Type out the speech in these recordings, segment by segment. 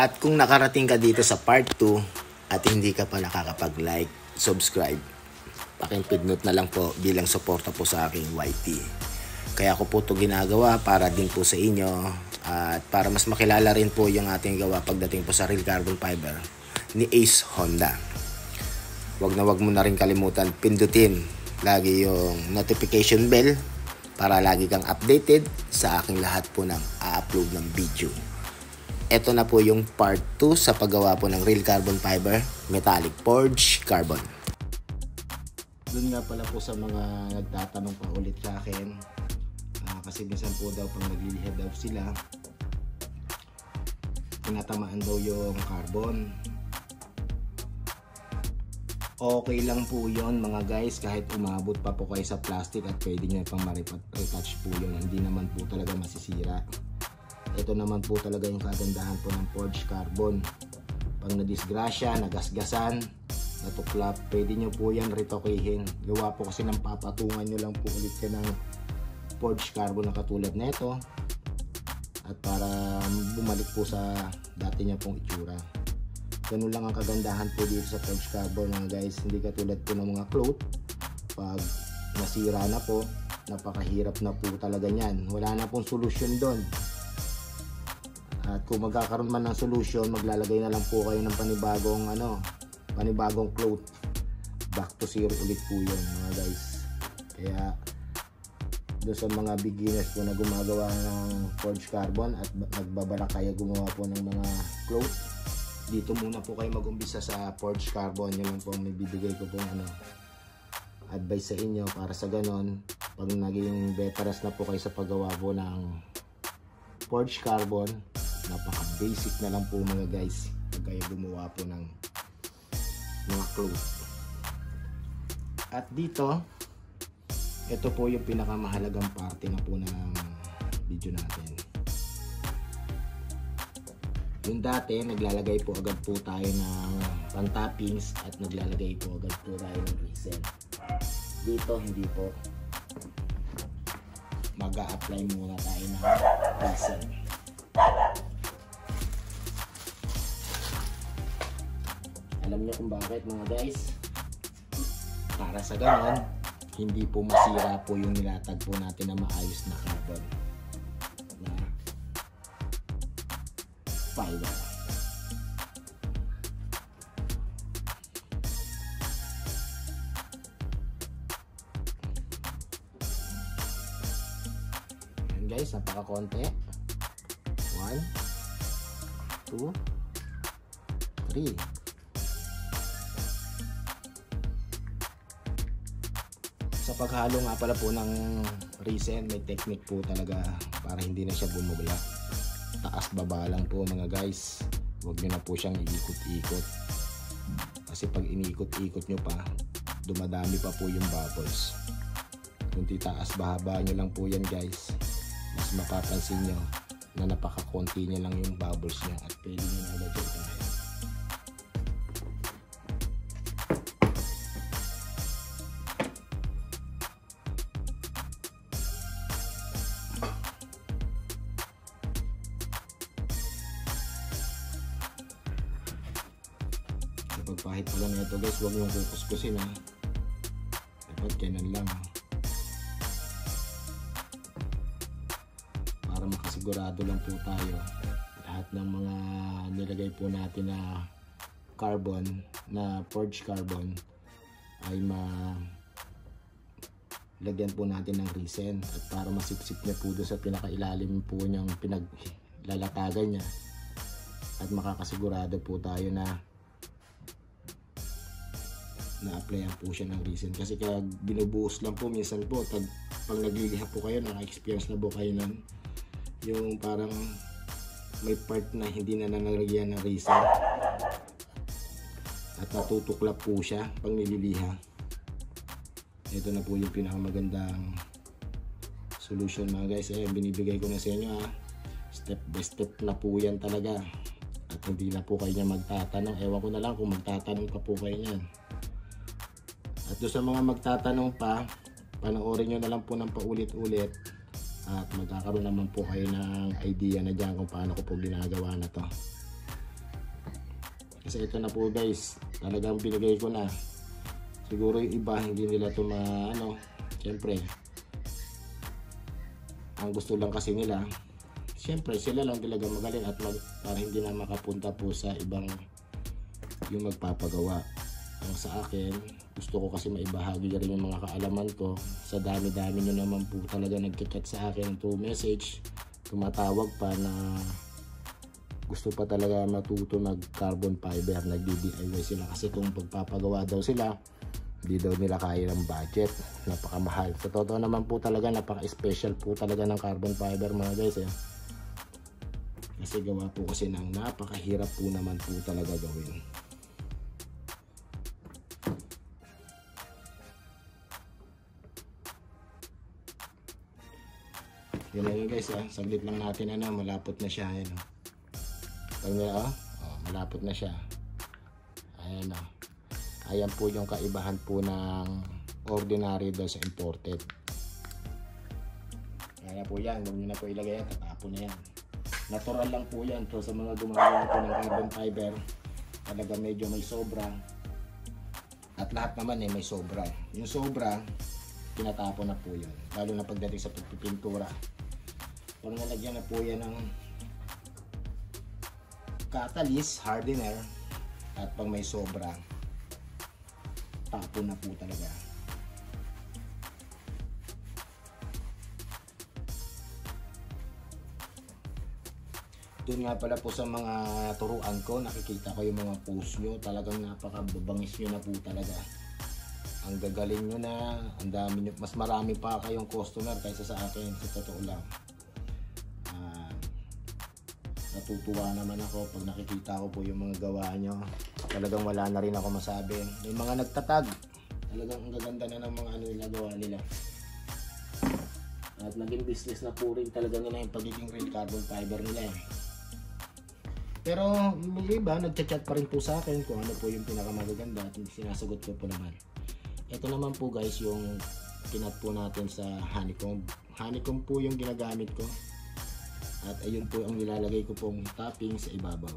At kung nakarating ka dito sa part 2 at hindi ka pa nakakapag-like, subscribe, pakipindot na lang po bilang suporta po sa aking YT. Kaya ko po ito ginagawa para din po sa inyo at para mas makilala rin po yung ating gawa pagdating po sa real carbon fiber ni Ace Honda. Wag mo na rin kalimutan pindutin lagi yung notification bell para lagi kang updated sa aking lahat po ng a-upload ng video. Ito na po yung part 2 sa paggawa po ng real carbon fiber metallic forged carbon. Doon nga pala po sa mga nagtatanong pa ulit sa akin, kasi minsan po daw pang naglilihad daw sila, tinatamaan daw yung carbon. Okay lang po yon mga guys, kahit umabot pa po kayo sa plastic at pwede nyo pang retouch po yun, hindi naman po talaga masisira. Ito naman po talaga yung kagandahan po ng forged carbon. Pag nadisgrasya, nagasgasan, natuklap, pwede nyo po yan retokihin. Gawa po kasi ng papatungan nyo lang po ulit yan ng forged carbon na katulad nito, at para bumalik po sa dati niya pong itsura. Ganun lang ang kagandahan po dito sa forged carbon mga guys, hindi katulad po ng mga cloth. Pag nasira na po, napakahirap na po talaga niyan, wala na pong solusyon doon. At kung magkakaroon man ng solusyon, maglalagay na lang po kayo ng panibagong cloth. Back to zero ulit po yun mga guys. Kaya doon sa mga beginners po na gumagawa ng forged carbon at nagbabalak kayo gumawa po ng mga cloth, dito muna po kayo mag-umpisa sa forged carbon. Yun lang po may bibigay ko pong advice sa inyo, para sa ganon pag naging veterans na po kayo sa paggawa po ng forged carbon, napaka basic na lang po mga guys pag kayo gumawa po ng mga cloth. At dito, ito po yung pinakamahalagang parte na po ng video natin. Yung dati, naglalagay po agad po tayo ng pan-toppings at naglalagay po agad po tayo ng resin. Dito, hindi po. Mag-a-apply muna tayo ng resin. Alam niyo kung bakit mga guys? Para sa ganon, hindi po masira po yung nilatag po natin na maayos na carbon na fiber. Ayan guys, napaka-konti. 1, 2, 3. Sa paghalo nga pala po ng resin, may technique po talaga para hindi na siya bumubula. Taas baba lang po mga guys. Huwag nyo na po siyang iikot-ikot. Kasi pag iniikot-ikot nyo pa, dumadami pa po yung bubbles. Kung titaas bahaba nyo lang po yan guys, mas mapapansin nyo na napakakonti nyo lang yung bubbles nyo at pwede nyo na agad yung tayo. Pagpahit po lang ito guys, huwag yung kukuskusin ha. Dapat ganun lang ha. Para makasigurado lang po tayo lahat ng mga nilagay po natin na carbon, na forged carbon, ay lagyan po natin ng resin, at para masipsip niya po doon sa pinakailalim po niyang pinaglalatagan niya, at makakasigurado po tayo na na-applyan po siya ng resin. Kasi kaya binubuhos lang po minsan po pag nagliliha po kayo, naka-experience na po kayo nun, yung parang may part na hindi na nalagyan ng resin at natutuklap po siya pag nililiha. Ito na po yung pinakamagandang solution mga guys. Binibigay ko na sa inyo ha. Step by step na po yan talaga, at hindi na po kayo niya magtatanong. Ewan ko na lang kung magtatanong pa po kayo niyan. At doon sa mga magtatanong pa, panoorin nyo na lang po ng paulit-ulit at magkakaroon naman po kayo ng idea na dyan kung paano ko po ginagawa na to. Kasi ito na po guys, talagang binigay ko na. Siguro yung iba hindi nila ito syempre ang gusto lang kasi nila, syempre sila lang talaga magaling at para hindi na makapunta po sa ibang yung magpapagawa. Ang sa akin, gusto ko kasi maibahagi rin yung mga kaalaman ko. Sa dami-dami nyo naman po talaga nagchat sa akin through message, tumatawag pa na gusto pa talaga matuto mag carbon fiber, nag-DIY sila kasi kung pagpapagawa daw sila, hindi daw nila kaya ng budget, napakamahal. Sa totoo naman po talaga, napaka-special po talaga ng carbon fiber mga guys kasi gawa po kasi ng napakahirap po naman po talaga gawin. Yun na yun guys saglit lang natin malapot na siya malapot na siya. Ayan po yung kaibahan po ng ordinary daw sa imported. Ayan po yan, huwag nyo na po ilagay yan, tatapon na yan. Natural lang po yan. So sa mga gumagawa po ng carbon fiber, talaga medyo may sobra. At lahat naman may sobra. Yung sobra, tinatapon na po yun. Lalo na pagdating sa pagpipintura. Pag nalagyan na po yan ng catalyst, hardener, at pag may sobra, tapon na po talaga. Doon nga pala po sa mga turuan ko, nakikita ko yung mga post nyo, talagang napakababangis nyo na po talaga. Ang gagaling nyo na, ang dami nyo, mas marami pa kayong customer kaysa sa akin, sa totoo lang. Natutuwa naman ako pag nakikita ko po yung mga gawa nyo. Talagang wala na rin ako masabi. May mga nagtatag, talagang ang gaganda na ng mga nila gawa nila. At naging business na po rin talaga nila yung pagiging real carbon fiber nila Pero yung iba nagchat-chat pa rin po sa akin kung ano po yung pinakamagaganda at sinasagot ko po naman. Ito naman po guys yung kinat po natin sa honeycomb. Honeycomb po yung ginagamit ko. At ayun po ang nilalagay ko pong topping sa ibabaw.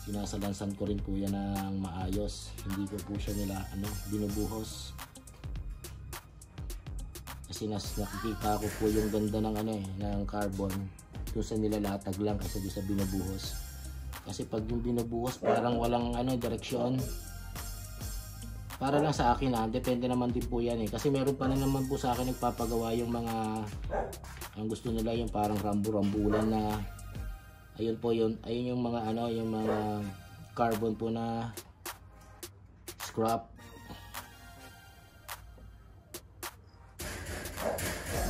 Sinasalansan ko rin po yan ng maayos. Hindi ko po siya binubuhos. Kasi nakikita ko po yung ganda ng ng carbon. Kung sa nilalatag lang kasi doon sa binubuhos. Kasi pag yung binubuhos parang walang direksyon. Para lang sa akin depende naman din po yan Kasi meron pa rin naman po sa akin nagpapagawa yung mga ang gusto nila yung parang rambulan na ayun po yun. Ayun yung mga yung mga carbon po na scrap.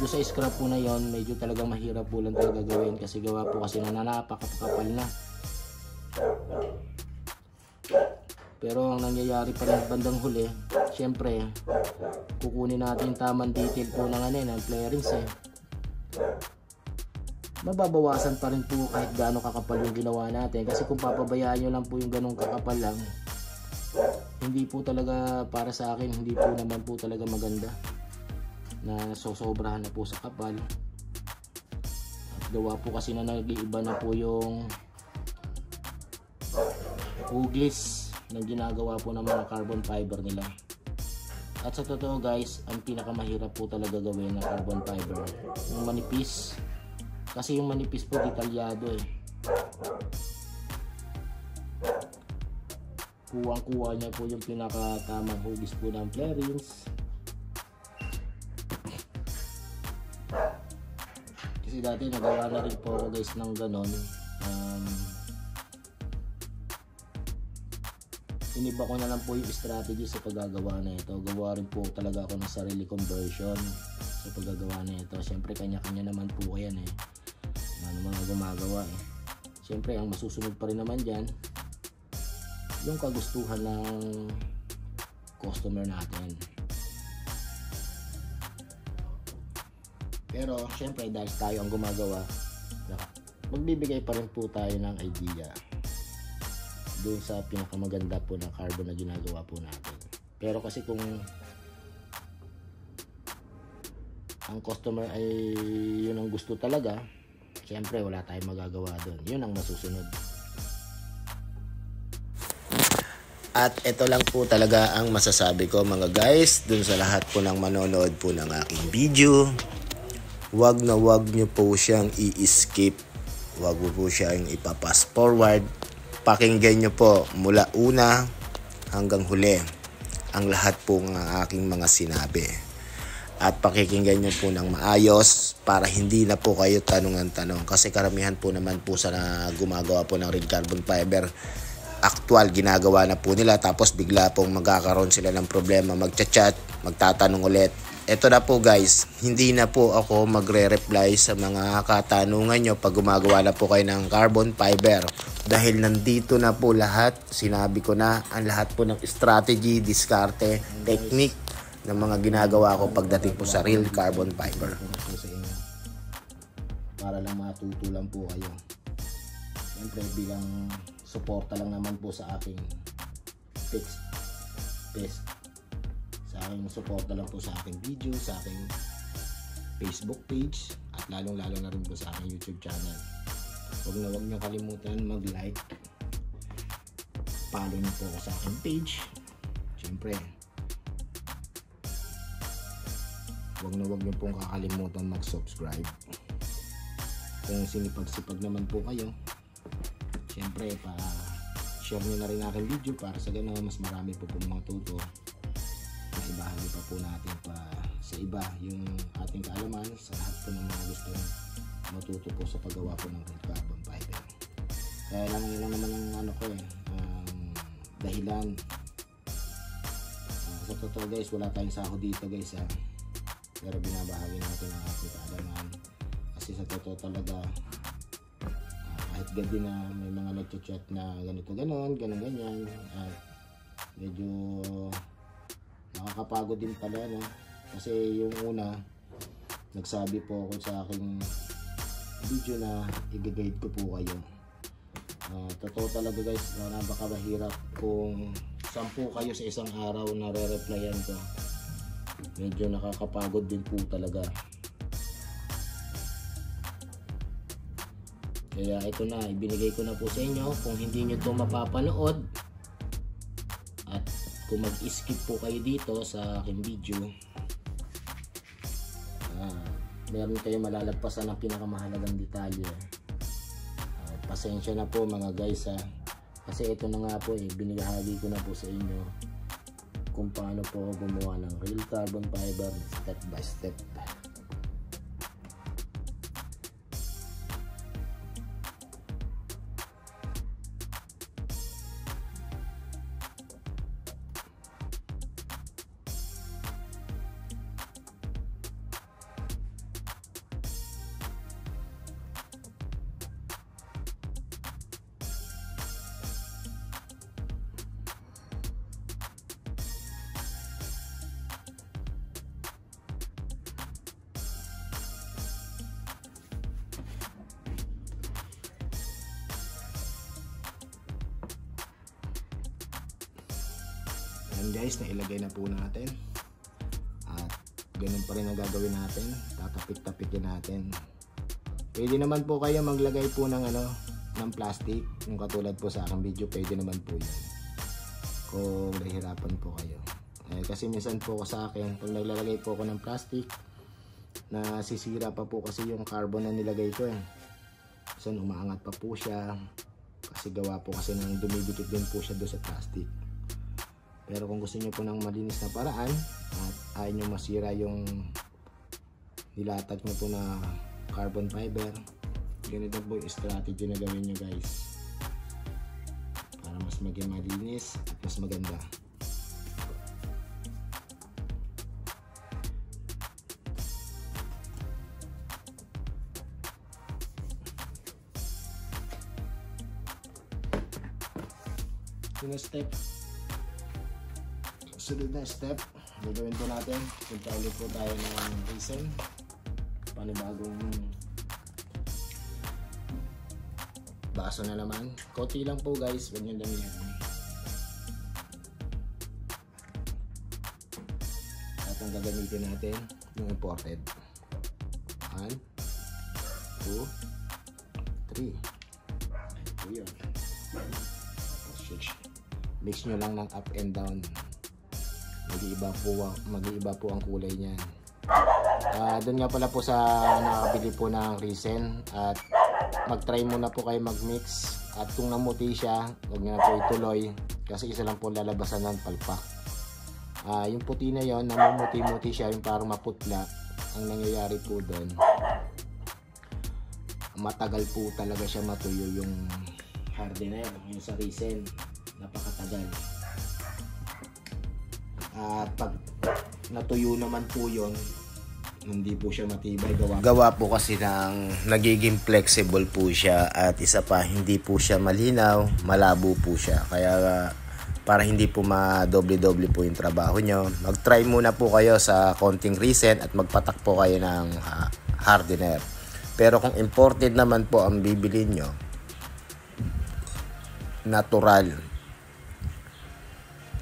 Doon sa scrap po na yon, medyo talagang mahirap po lang talaga gawin kasi gawa po kasi na napakapal na. Pero ang nangyayari pa rin bandang huli, syempre kukunin natin tamang detail po ng flarings mababawasan pa rin po kahit gaano kakapal yung ginawa natin kasi kung papabayaan nyo lang po yung ganong kakapal lang, hindi po talaga para sa akin, hindi po naman po talaga maganda na sosobrahan na po sa kapal. At gawa po kasi na nag-iiba na po yung hugis na ginagawa po ng mga carbon fiber nila. At sa totoo guys, ang pinakamahirap po talaga gawin ng carbon fiber yung manipis. Kasi yung manipis po detalyado Kuwang-kuwa niya po yung pinakatamang hugis po ng flarings. Kasi dati nagawa na rin po ako guys ng ganon. Iniba ko na lang po yung strategy sa paggagawa na ito. Gawa rin po talaga ako ng sarili conversion sa paggagawa na ito. Siyempre kanya-kanya naman po yan ano mga gumagawa Siyempre ang masusunod pa rin naman dyan yung kagustuhan ng customer natin. Pero siyempre dahil tayo ang gumagawa, magbibigay pa rin po tayo ng idea doon sa pinakamaganda po ng carbon na ginagawa po natin. Pero kasi kung ang customer ay yun ang gusto talaga, siyempre wala tayong magagawa doon. Yun ang masusunod. At ito lang po talaga ang masasabi ko mga guys, dun sa lahat po ng manonood po ng aking video. Wag nyo po siyang i-skip. Wag mo po siyang ipapass forward. Pakinggan nyo po mula una hanggang huli ang lahat po ng aking mga sinabi. At pakikinggan nyo po ng maayos para hindi na po kayo tanungan-tanong. Kasi karamihan po naman po sa gumagawa po ng red carbon fiber, actual ginagawa na po nila, tapos bigla pong magkakaroon sila ng problema, magchat-chat, magtatanong ulit. Ito na po guys, hindi na po ako magre-reply sa mga katanungan nyo pag gumagawa na po kayo ng carbon fiber. Dahil nandito na po lahat, sinabi ko na ang lahat po ng strategy, diskarte, technique ng mga ginagawa ko pagdating po sa real carbon fiber. Para lang matuto lang po kayo. Siyempre bilang suporta lang naman po sa aking fixed test, sa aking suporta lang po sa aking video, sa aking Facebook page, at lalong lalo na rin po sa aking YouTube channel. Huwag nyo kalimutan mag-like, follow nyo po ako sa aking page. Siyempre huwag nyo pong kakalimutan mag-subscribe. Kung sinipag-sipag naman po kayo, siyempre share nyo na rin aking video para sa gano'n mas marami po pong matuto. Mas ibahagi pa po natin pa sa iba yung ating kaalaman sa lahat po ng mga gustong matuto po sa paggawa po ng red carbon fiber. Kaya lang yun lang naman ang dahilan. Sa totoo guys, wala tayong sahod dito guys pero binabahagi natin ang ating kaalaman. Kasi sa totoo talaga, kahit gabi na may mga nagchat-chat na ganito ganyan, at medyo nakakapagod din pala, no? Kasi yung una, nagsabi po ako sa aking video na i-guide ko po kayo. Totoo talaga guys, napakahirap kung 10 kayo sa isang araw na re-replyan ko. Medyo nakakapagod din po talaga. Kaya ito na, ibinigay ko na po sa inyo. Kung hindi nyo ito mapapanood at kung mag-skip po kayo dito sa aking video, meron kayo malalagpasan ng pinakamahalagang detalye. Pasensya na po mga guys kasi ito na nga po binigahagi ko na po sa inyo kung paano po gumawa ng real carbon fiber step by step. Yan guys, nailagay na po natin. At ganun pa rin ang gagawin natin. Tatapik-tapikin natin. Pwede naman po kayo maglagay po ng ng plastic. Yung katulad po sa aking video, pwede naman po yan. Kung nahihirapan po kayo. Kasi minsan po sa akin, pag naglalagay po ako ng plastic, nasisira pa po kasi yung carbon na nilagay ko Minsan umaangat pa po siya. Kasi gawa po kasi ng dumidikit din po siya doon sa plastic. Pero kung gusto niyo po ng malinis na paraan at ayaw nyo masira yung nilatag nyo po na carbon fiber, ganito po yung strategy na gawin nyo guys para mas maging malinis at mas maganda. Sunod na step, gagawin po natin, punta ulit po tayo ng resin, panibagong baso na naman. Konti lang po guys, huwag nyo damihan. At ang gagamitin natin, yung imported. 1, 2, 3. Ito yun. Mix nyo lang ng up and down. Mag-iiba po ang kulay niyan. Doon nga pala po sa nakabili po ng resin, at mag-try muna po kayo mag-mix, at kung namuti siya, huwag nyo na po ituloy kasi isa lang po lalabasan ng palpak. Yung puti na yon, namumuti-muti siya, yung parang maputla. Ang nangyayari po doon, matagal po talaga siya matuyo yung hardener, yung sa resin, napakatagal. At pag natuyo naman po yon, hindi po siya matibay. Gawa po kasi ng nagiging flexible po siya, at isa pa, hindi po siya malinaw, malabo po siya. Kaya para hindi po madoble-doble po yung trabaho nyo, mag-try muna po kayo sa konting resin at magpatak po kayo ng hardener. Pero kung imported naman po ang bibili nyo, natural,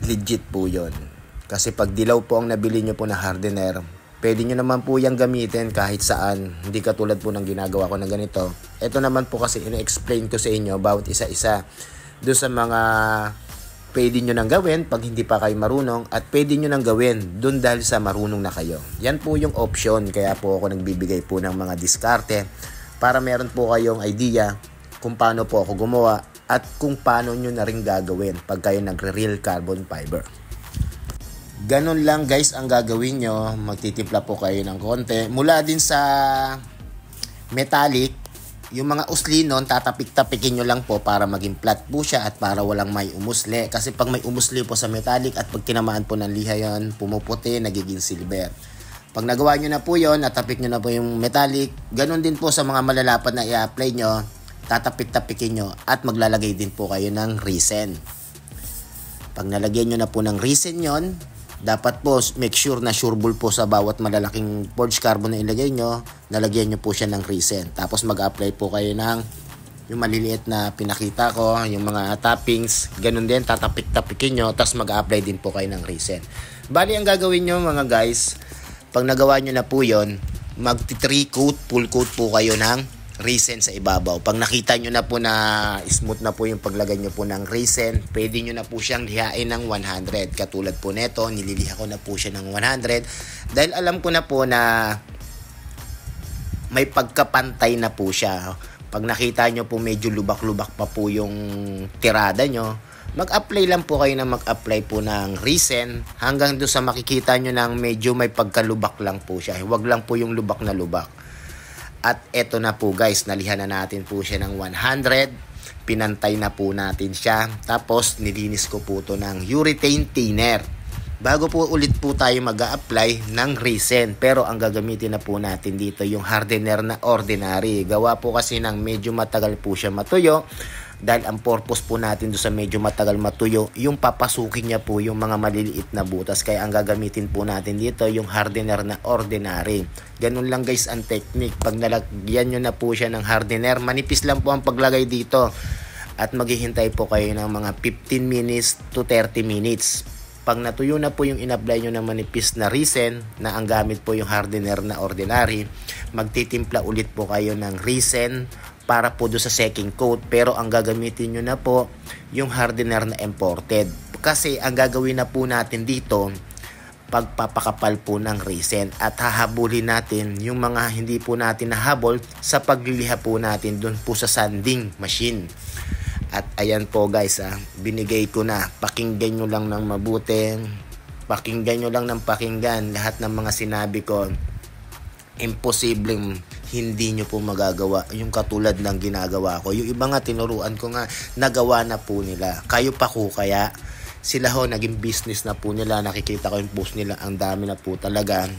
legit po yon. Kasi pag dilaw po ang nabili nyo po na hardener, pwede nyo naman po yung gamitin kahit saan. Hindi katulad po ng ginagawa ko na ganito. Ito naman po kasi ina-explain ko sa inyo bawat isa-isa. Doon sa mga pwede nyo nang gawin pag hindi pa kayo marunong, at pwede nyo nang gawin doon dahil sa marunong na kayo. Yan po yung option. Kaya po ako nagbibigay po ng mga diskarte para meron po kayong idea kung paano po ako gumawa at kung paano nyo na rin gagawin pag kayo nagre-real carbon fiber. Ganun lang guys ang gagawin nyo. Magtitimpla po kayo ng konti. Mula din sa metallic, yung mga usli nun, tatapik-tapikin nyo lang po para maging flat po siya at para walang may umusli. Kasi pag may umusli po sa metallic at pag tinamaan po ng liha yon, pumuputi, nagiging silver. Pag nagawa nyo na po yon, natapik nyo na po yung metallic, ganun din po sa mga malalapad na i-apply nyo, tatapik-tapikin nyo at maglalagay din po kayo ng resin. Pag nalagyan nyo na po ng resin yon, dapat po make sure na sureball po sa bawat malalaking forged carbon na ilagay nyo, nalagyan nyo po siya ng resin. Tapos mag-apply po kayo ng yung maliliit na pinakita ko, yung mga toppings, ganun din, tatapik-tapikin nyo, tapos mag-apply din po kayo ng resin. Bali, ang gagawin nyo mga guys, pag nagawa nyo na po yun, mag-3 coat, full coat po kayo ng resin sa ibabaw. Pag nakita nyo na po na smooth na po yung paglagay nyo po ng resin, pwede nyo na po siyang lihain ng 100. Katulad po neto, nililiha ko na po siya ng 100 dahil alam ko na po na may pagkapantay na po siya. Pag nakita nyo po medyo lubak-lubak pa po yung tirada nyo, mag-apply lang po kayo na mag-apply po ng resin hanggang doon sa makikita nyo ng medyo may pagkalubak lang po siya. Huwag lang po yung lubak na lubak. At eto na po guys, nalihan na natin po siya ng 100. Pinantay na po natin siya. Tapos nilinis ko po to ng urethane thinner. Bago po ulit po tayo mag-a-apply ng resin. Pero ang gagamitin na po natin dito yung hardener na ordinary. Gawa po kasi ng medyo matagal po siya matuyo. Dahil ang purpose po natin doon sa medyo matagal matuyo, yung papasukin niya po yung mga maliliit na butas. Kaya ang gagamitin po natin dito yung hardener na ordinary. Ganun lang guys ang technique. Pag nalagyan nyo na po siya ng hardener, manipis lang po ang paglagay dito. At maghihintay po kayo ng mga 15 minutes to 30 minutes. Pag natuyo na po yung in-apply nyo na manipis na resin, na ang gamit po yung hardener na ordinary, magtitimpla ulit po kayo ng resin para po do sa second coat. Pero ang gagamitin nyo na po yung hardener na imported. Kasi ang gagawin na po natin dito, pagpapakapal po ng resin at hahabulin natin yung mga hindi po natin nahabol sa pagliliha po natin dun po sa sanding machine. At ayan po guys, binigay ko na. Pakinggan nyo lang ng mabuti. Pakinggan nyo lang ng pakinggan lahat ng mga sinabi ko. Imposibleng hindi nyo po magagawa yung katulad ng ginagawa ko. Yung iba nga tinuruan ko nga, nagawa na po nila. Kayo pa ko kaya sila ho, naging business na po nila. Nakikita ko yung post nila, ang dami na po talaga.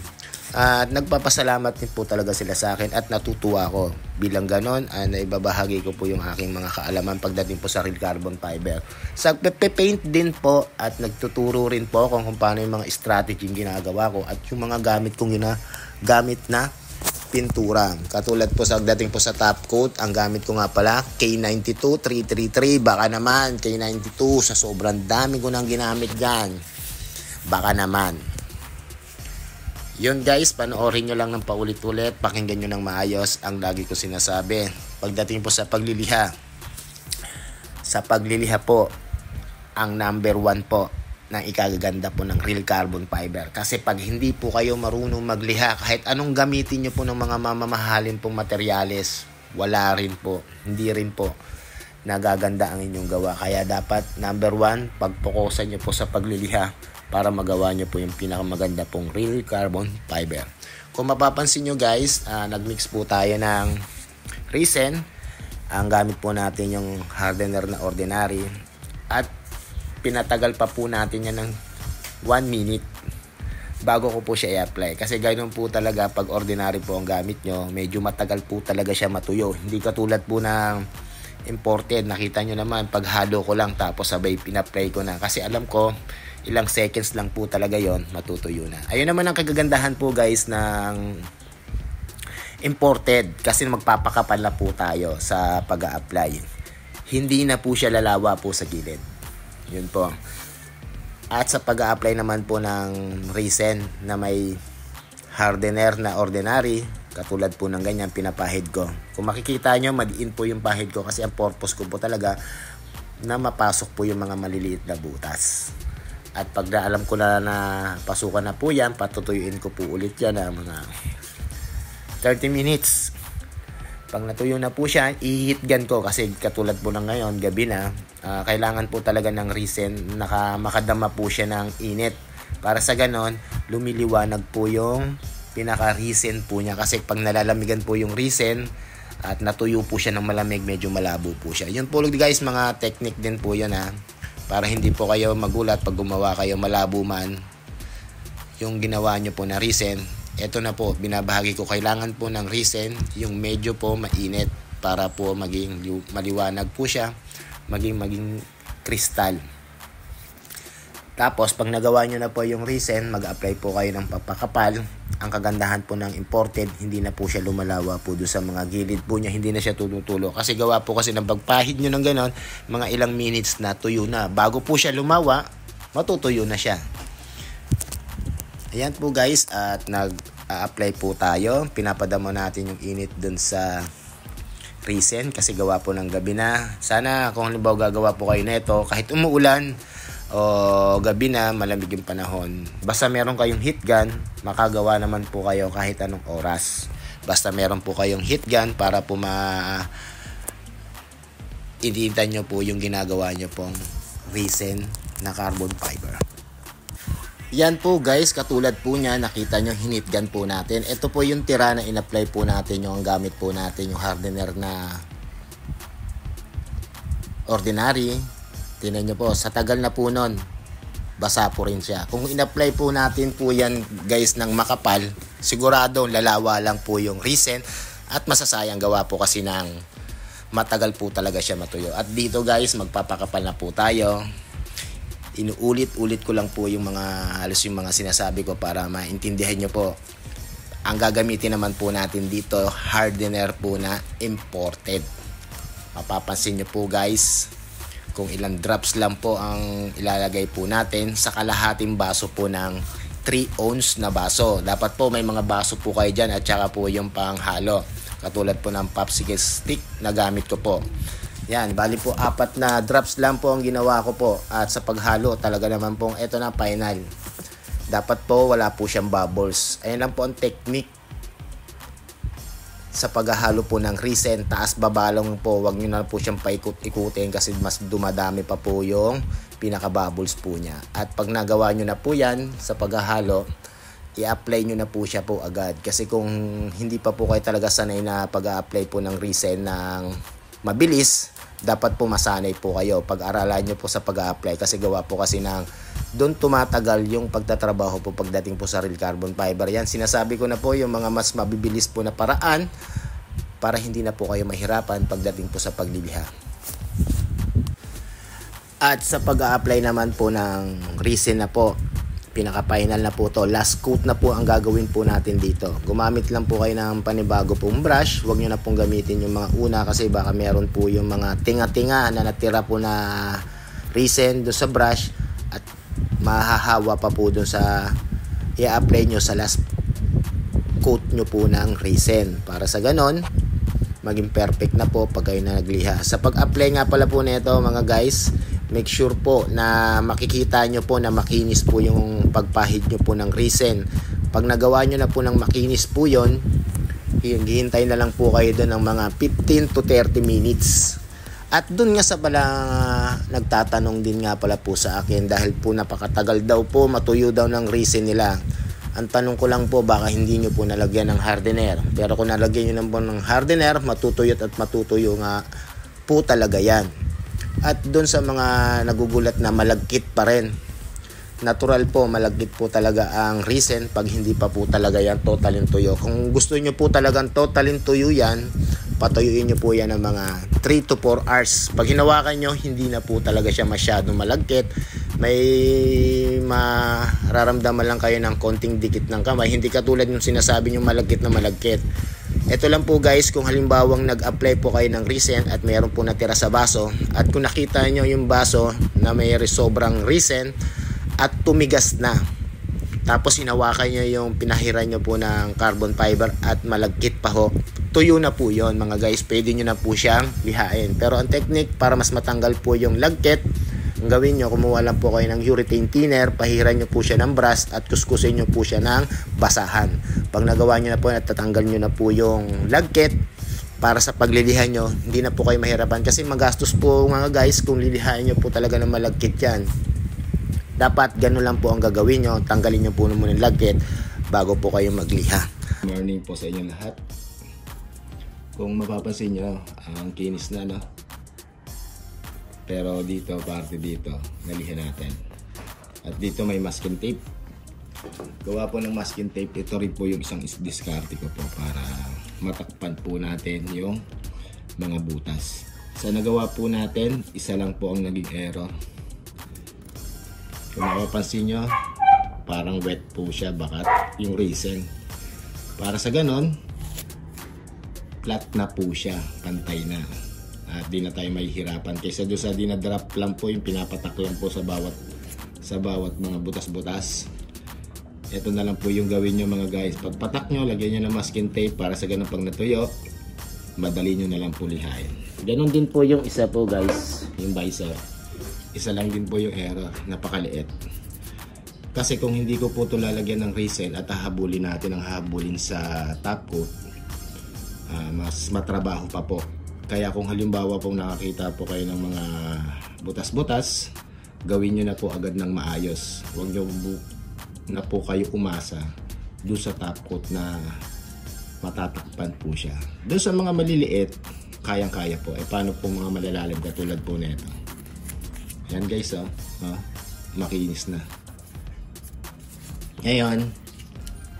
At nagpapasalamat din po talaga sila sa akin at natutuwa ko. Bilang ganon, naibabahagi ko po yung aking mga kaalaman pagdating po sa real carbon fiber. Sa paint din po at nagtuturo rin po kung paano yung mga strategy yung ginagawa ko at yung mga gamit kong gamit na pintura. Katulad po sa dating po sa top coat, ang gamit ko nga pala K92 333. Baka naman K92 sa sobrang dami ko nang ginamit dyan. Baka naman. Yun guys, panoorin nyo lang ng paulit-ulit. Pakinggan nyo ng maayos ang lagi ko sinasabi. Pagdating po sa pagliliha. Sa pagliliha po, ang number 1 po ng ikagaganda po ng real carbon fiber. Kasi pag hindi po kayo marunong magliha, kahit anong gamitin nyo po ng mga mamamahalin pong materyales, wala rin po, hindi rin po nagaganda ang inyong gawa. Kaya dapat number 1, pagpokusan nyo po sa pagliliha para magawa nyo po yung pinakamaganda pong real carbon fiber. Kung mapapansin nyo guys, nagmix po tayo ng resin. Ang gamit po natin yung hardener na ordinary at pinatagal pa po natin yan ng 1 minute bago ko po siya i-apply. Kasi ganoon po talaga pag ordinary po ang gamit nyo, medyo matagal po talaga siya matuyo. Hindi katulad po ng imported. Nakita nyo naman, pag halo ko lang tapos sabay pina-apply ko na. Kasi alam ko, ilang seconds lang po talaga yon matutuyo na. Ayun naman ang kagagandahan po guys ng imported. Kasi magpapakapal na po tayo sa pag-a-apply. Hindi na po siya lalawa po sa gilid. Yun po. At sa pag-a-apply naman po ng resin na may hardener na ordinary, katulad po ng ganyan, pinapahid ko. Kung makikita nyo, madiin po yung pahid ko kasi ang purpose ko po talaga na mapasok po yung mga maliliit na butas. At pag alam ko na pasukan na po yan, patutuyuin ko po ulit yan na mga 30 minutes. Pag natuyo na po siya, i-heat gun ko kasi katulad po ng ngayon, gabi na, kailangan po talaga ng resin, makadama po siya ng init. Para sa ganon, lumiliwanag po yung pinaka-resin po niya. Kasi pag nalalamigan po yung resin at natuyo po siya ng malamig, medyo malabo po siya. Yun po guys, mga technique din po yun para hindi po kayo magulat pag gumawa kayo malabo man yung ginawa nyo po na resin. Ito na po, binabahagi ko, kailangan po ng resin yung medyo po mainit para po maging maliwanag po siya, maging kristal. Tapos pag nagawa nyo na po yung resin, mag-apply po kayo ng papakapal. Ang kagandahan po ng imported, hindi na po siya lumalawa po doon sa mga gilid po niya, hindi na siya tututulo. Kasi gawa po kasi ng pagpahid nyo ng ganon, mga ilang minutes na tuyo na. Bago po siya lumawa, matutuyo na siya. Ayan po guys, at nag-apply po tayo. Pinapadamo natin yung init dun sa resin kasi gawa po ng gabi na. Sana kung halimbawa gagawa po kayo nito, kahit umuulan o gabi na, malamig yung panahon, basta meron kayong heat gun, makagawa naman po kayo kahit anong oras. Basta meron po kayong heat gun para po iniintan nyo po yung ginagawa nyo pong resin na carbon fiber. Yan po guys, katulad po niya, nakita nyo, hinit gun po natin. Ito po yung tira na in-apply po natin, yung gamit po natin, yung hardener na ordinary. Tingnan nyo po, sa tagal na po nun, basa po rin siya. Kung in-apply po natin po yan guys ng makapal, sigurado lalawa lang po yung resin at masasayang gawa po kasi ng matagal po talaga siya matuyo. At dito guys, magpapakapal na po tayo. Inuulit-ulit ko lang po yung halos yung mga sinasabi ko para maintindihan nyo po. Ang gagamitin naman po natin dito, hardener po na imported. Mapapansin nyo po guys, kung ilang drops lang po ang ilalagay po natin sa kalahating baso po ng 3 ounce na baso. Dapat po may mga baso po kayo dyan at saka po yung panghalo. Katulad po ng popsicle stick na gamit ko po. Yan, bali po 4 na drops lang po ang ginawa ko po. At sa paghalo, talaga naman pong ito na final. Dapat po wala po siyang bubbles. Ayan lang po ang technique sa paghahalo po ng resin. Taas babalong po, wag nyo na po siyang paikot-ikutin kasi mas dumadami pa po yung pinaka-bubbles po niya. At pag nagawa nyo na po yan sa paghahalo, i-apply nyo na po siya po agad. Kasi kung hindi pa po kayo talaga sanay na pag-a-apply po ng resin ng mabilis, dapat po masanay po kayo. Pag-aralan nyo po sa pag-a-apply kasi gawa po kasi doon tumatagal yung pagtatrabaho po pagdating po sa real carbon fiber. Yan, sinasabi ko na po yung mga mas mabibilis po na paraan para hindi na po kayo mahirapan pagdating po sa pagliliha. At sa pag-a-apply naman po ng resin na po, pinaka-final na po to, last coat na po ang gagawin po natin dito. Gumamit lang po kayo ng panibago pong brush. Huwag nyo na pong gamitin yung mga una kasi baka meron po yung mga tinga-tinga na natira po na resin doon sa brush at mahahawa pa po doon sa i-apply nyo sa last coat nyo po ng resin. Para sa ganon, maging perfect na po pag kayo na nagliha. Sa pag-apply nga pala po nito mga guys, make sure po na makikita nyo po na makinis po yung pagpahid nyo po ng resin. Pag nagawa nyo na po ng makinis po yon, hihintay na lang po kayo doon ng mga 15 to 30 minutes. At doon nga sa pala nagtatanong din nga pala po sa akin, dahil po napakatagal daw po matuyo daw ng resin nila. Ang tanong ko lang po, baka hindi nyo po nalagyan ng hardener. Pero kung nalagyan nyo po ng hardener, matutuyot at matutuyo nga po talaga yan. At doon sa mga nagugulat na malagkit pa rin, natural po, malagkit po talaga ang resin pag hindi pa po talaga yan totalin tuyo. Kung gusto nyo po talagang totalin tuyo yan, patuyuin nyo po yan ng mga 3 to 4 hours. Pag hinawakan nyo, hindi na po talaga siya masyadong malagkit. May mararamdaman lang kayo ng konting dikit ng kamay, hindi katulad yung sinasabi nyo malagkit na malagkit. Ito lang po guys, kung halimbawang nag-apply po kayo ng resin at mayroon po natira sa baso, at kung nakita nyo yung baso na may sobrang resin at tumigas na, tapos hinawakan nyo yung pinahiran nyo po ng carbon fiber at malagkit pa ho, tuyo na po yon mga guys. Pwede nyo na po siyang lihain. Pero ang technique para mas matanggal po yung lagkit, ang gawin nyo, kumuha lang po kayo ng urethane thinner, pahiran nyo po siya ng brush at kuskusin nyo po siya ng basahan. Pag nagawa nyo na po at tatanggal nyo na po yung lagkit, para sa paglilihan nyo, hindi na po kayo mahirapan. Kasi magastos po mga guys kung lilihain nyo po talaga ng malagkit yan. Dapat ganun lang po ang gagawin nyo, tanggalin nyo po muna yung lagkit bago po kayo magliha. Morning po sa inyo lahat. Kung mapapansin nyo, ang kinis na, no? Pero dito, parte dito, nalihan natin. At dito may masking tape. Gawa po ng masking tape, ito rin po yung isang diskarte ko po para matakpan po natin yung mga butas. Sa nagawa po natin, isa lang po ang naging error. Kung mapapansin nyo, parang wet po siya, bakat yung resin. Para sa ganon, flat na po siya, pantay na. At di na tayo mahihirapan. Kaysa doon sa dinadrop lang po, yung pinapatak lang po sa bawat mga butas-butas. Ito na lang po yung gawin nyo mga guys. Pagpatak nyo, lagyan nyo ng masking tape para sa ganon pag natuyo, madali nyo na lang po lihain. Ganon din po yung isa po guys, yung visor. Isa lang din po yung error, napakaliit. Kasi kung hindi ko po ito lalagyan ng resin at hahabulin natin ang hahabulin sa top coat, mas matrabaho pa po. Kaya kung halimbawa pong nakakita po kayo ng mga butas-butas, gawin nyo na po agad ng maayos. Huwag nyo na po kayo umasa doon sa top coat na matatakpan po siya. Doon sa mga maliliit, kayang-kaya po. Paano po mga malalalim katulad po nito? Yan guys, makinis na. Ngayon,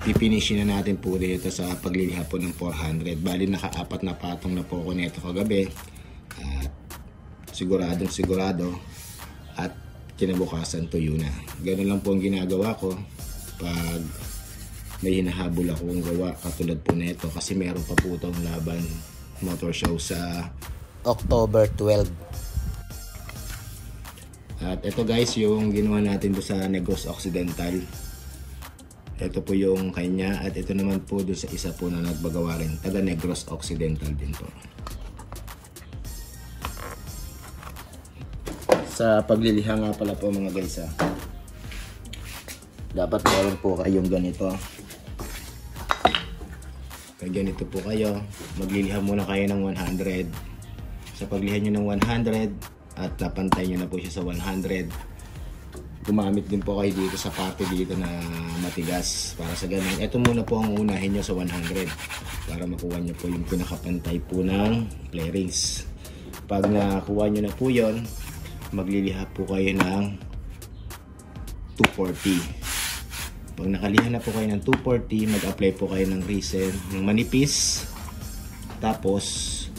pipinishin na natin po dito sa pagliliha po ng 400. Bali naka-4 na patong na po ako nito kagabi. At sigurado at kinabukasan tuyo na. Ganun lang po ang ginagawa ko pag may hinahabol akong gawa katulad po nito, kasi meron pa po itong laban motor show sa October 12. At ito guys yung ginawa natin do sa Negros Occidental. Ito po yung kanya, at ito naman po doon sa isa po na nagbagawa rin, taga Negros Occidental din po. Sa pagliliha nga pala po mga guys, dapat meron po kayong ganito. Pag ganito po kayo, magliliha muna kayo ng 100. Sa pagliha nyo ng 100 at napantay nyo na po siya sa 100, gumamit din po kayo dito sa parte dito na matigas para sa ganun. Ito muna po ang unahin nyo sa 100 para makuha nyo po yung pinakapantay po ng flarings. Pag nakuha nyo na po yon, magliliha po kayo ng 240. Pag nakaliha na po kayo ng 240, mag-apply po kayo ng resin ng manipis. Tapos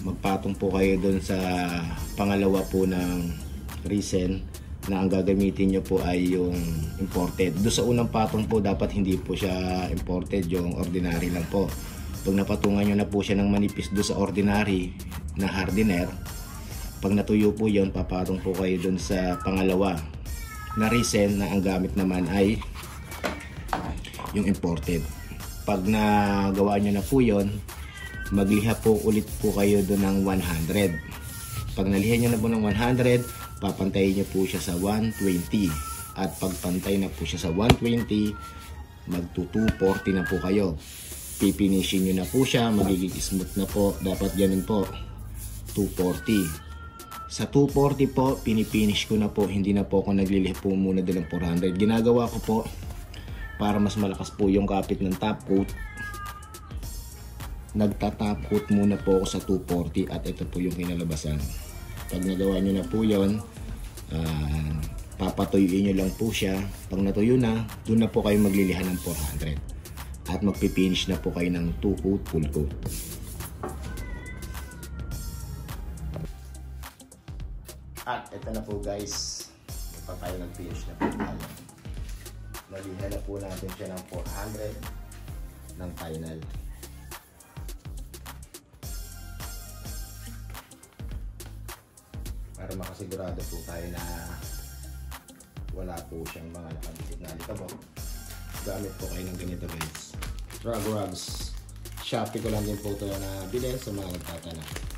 magpatong po kayo doon sa pangalawa po ng resin na ang gagamitin nyo po ay yung imported. Doon sa unang patong po, dapat hindi po siya imported, yung ordinary lang po. Pag napatungan nyo na po siya ng manipis doon sa ordinary na hardener, pag natuyo po yon, papatong po kayo doon sa pangalawa na resin na ang gamit naman ay yung imported. Pag nagawa nyo na po yon, magliha po ulit po kayo doon ng 100. Pag nalihan nyo na po ng 100, papantayin nyo po siya sa 120. At pagpantay na po siya sa 120, magto 240 na po kayo. Pipinishin nyo na po siya, magiging smooth na po. Dapat ganun po, 240. Sa 240 po, pinipinish ko na po. Hindi na po ako naglilih po muna ng 400. Ginagawa ko po para mas malakas po yung kapit ng top coat. Nagta-top coat muna po ako sa 240 at ito po yung kinalabasan. Pag nagawa nyo na po yun, papatuyuin nyo lang po siya. Pag natuyo na, doon na po kayo maglilihan ng 400. At magpipinish na po kayo ng 2 coat, full coat. At ito na po guys, pa tayo nag-finish na po tayo. Nalihan na po natin siya ng 400 ng final. Para makasigurado po tayo na wala po siyang mga nakadikit na alikabok. Gamit po kayo ng ganito guys. Rag rugs. Shopee ko lang din po ito na bilhin sa mga nagtatanong.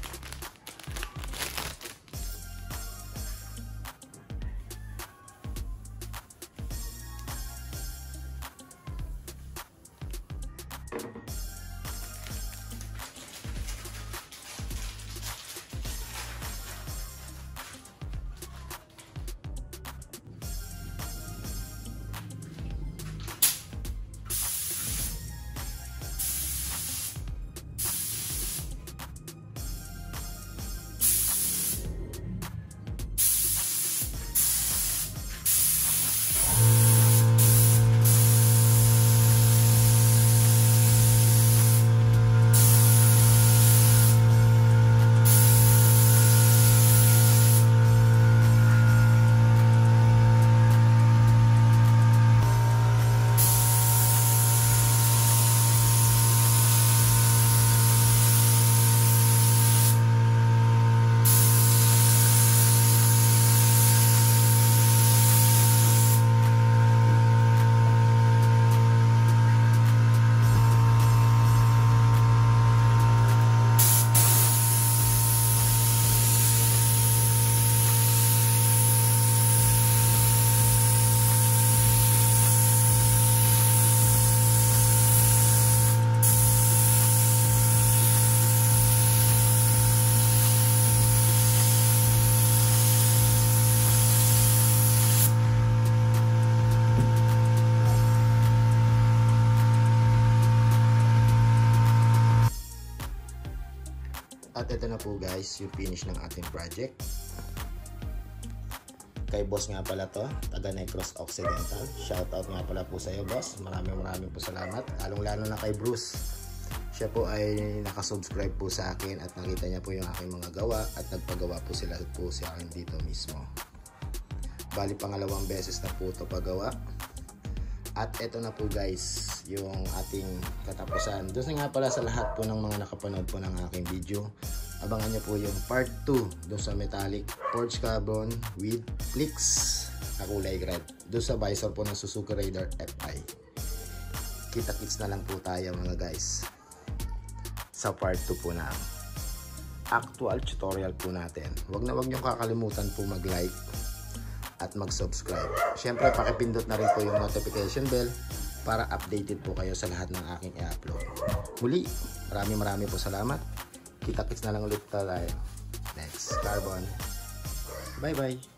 At ito na po guys, yung finish ng ating project. Kay boss nga pala to, taga Negros Occidental. Shoutout nga pala po sa iyo boss. Maraming po salamat. Lalong-lalo na kay Bruce. Siya po ay nakasubscribe po sa akin at nakita niya po yung aking mga gawa at nagpagawa po sila po sa akin dito mismo. Bali pangalawang beses na po ito pagawa. At ito na po guys, yung ating katapusan. Doon nga pala sa lahat po ng mga nakapanood po ng aking video. Abangan nyo po yung part 2 doon sa metallic forged carbon with flicks na kulay red. Doon sa visor po ng Suzuki Raider FI. Kita-kits na lang po tayo mga guys sa part 2 po na actual tutorial po natin. Wag nyo kakalimutan po mag-like at mag-subscribe. Siyempre, pakipindot na rin po yung notification bell para updated po kayo sa lahat ng aking i-upload. Muli, maraming po salamat. Kita-kits na lang ulit tayo next carbon. Bye-bye!